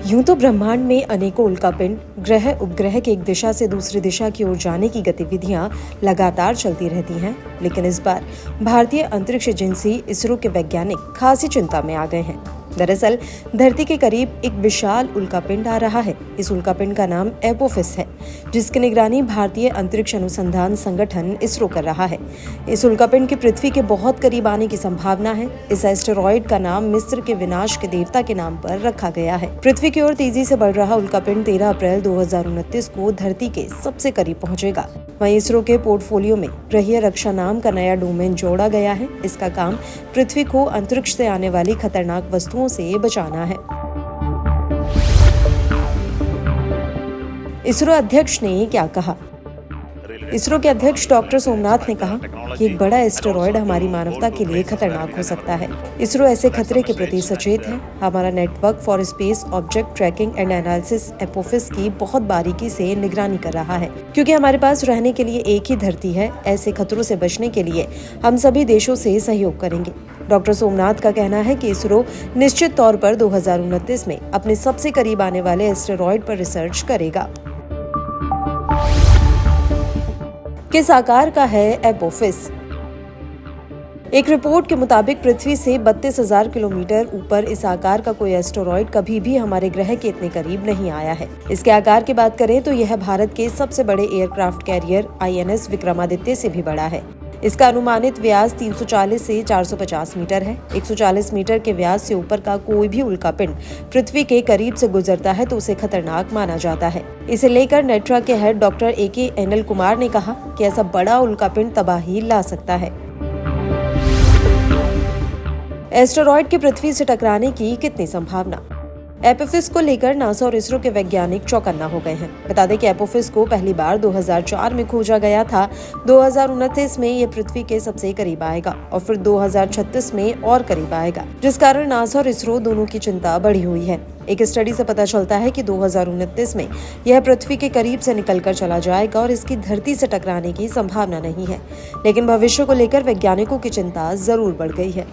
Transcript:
यूं तो ब्रह्मांड में अनेकों उल्कापिंड, ग्रह उपग्रह के एक दिशा से दूसरी दिशा की ओर जाने की गतिविधियां लगातार चलती रहती हैं, लेकिन इस बार भारतीय अंतरिक्ष एजेंसी इसरो के वैज्ञानिक खासी चिंता में आ गए हैं। दरअसल धरती के करीब एक विशाल उल्कापिंड आ रहा है। इस उल्कापिंड का नाम एपोफिस है, जिसकी निगरानी भारतीय अंतरिक्ष अनुसंधान संगठन इसरो कर रहा है। इस उल्कापिंड के पृथ्वी के बहुत करीब आने की संभावना है। इस एस्टेरॉयड का नाम मिस्र के विनाश के देवता के नाम पर रखा गया है। पृथ्वी की ओर तेजी से बढ़ रहा उल्कापिंड 13 अप्रैल 2029 को धरती के सबसे करीब पहुंचेगा। वहीं इसरो के पोर्टफोलियो में ग्रहीय रक्षा नाम का नया डोमेन जोड़ा गया है। इसका काम पृथ्वी को अंतरिक्ष से आने वाली खतरनाक वस्तुओं से बचाना है। इसरो अध्यक्ष ने क्या कहा? इसरो के अध्यक्ष डॉक्टर सोमनाथ ने कहा कि एक बड़ा एस्टेरॉयड हमारी मानवता के लिए खतरनाक हो सकता है। इसरो ऐसे खतरे के प्रति सचेत है। हमारा network for space object tracking and analysis Apophis की बहुत बारीकी से निगरानी कर रहा है, क्योंकि हमारे पास रहने के लिए एक ही धरती है। ऐसे खतरों से बचने के लिए हम सभी देशों से सहयोग करेंगे। डॉक्टर सोमनाथ का कहना है कि इसरो निश्चित तौर पर 2029 में अपने सबसे करीब आने वाले एस्टेरॉयड पर रिसर्च करेगा। किस आकार का है एपोफिस? एक रिपोर्ट के मुताबिक पृथ्वी से 32,000 किलोमीटर ऊपर इस आकार का कोई एस्टेरॉयड कभी भी हमारे ग्रह के इतने करीब नहीं आया है। इसके आकार की बात करें तो यह भारत के सबसे बड़े एयरक्राफ्ट कैरियर INS विक्रमादित्य से भी बड़ा है। इसका अनुमानित व्यास 340 से 450 मीटर है। 140 मीटर के व्यास से ऊपर का कोई भी उल्कापिंड पृथ्वी के करीब से गुजरता है तो उसे खतरनाक माना जाता है। इसे लेकर नेट्रा के head doctor AK Anil Kumar ने कहा कि ऐसा बड़ा उल्कापिंड तबाही ला सकता है। एस्टेरॉयड के पृथ्वी से टकराने की कितनी संभावना? एपोफिस को लेकर नासा और इसरो के वैज्ञानिक चौकन्ना हो गए हैं। बता दें कि एपोफिस को पहली बार 2004 में खोजा गया था। 2029 में ये पृथ्वी के सबसे करीब आएगा और फिर 2036 में और करीब आएगा, जिस कारण नासा और इसरो दोनों की चिंता बढ़ी हुई है। एक स्टडी से पता चलता है कि 2029 में यह पृथ्वी के करीब से निकलकर चला जाएगा और इसकी धरती से टकराने की संभावना नहीं है, लेकिन भविष्य को लेकर वैज्ञानिकों की चिंता जरूर बढ़ गई है।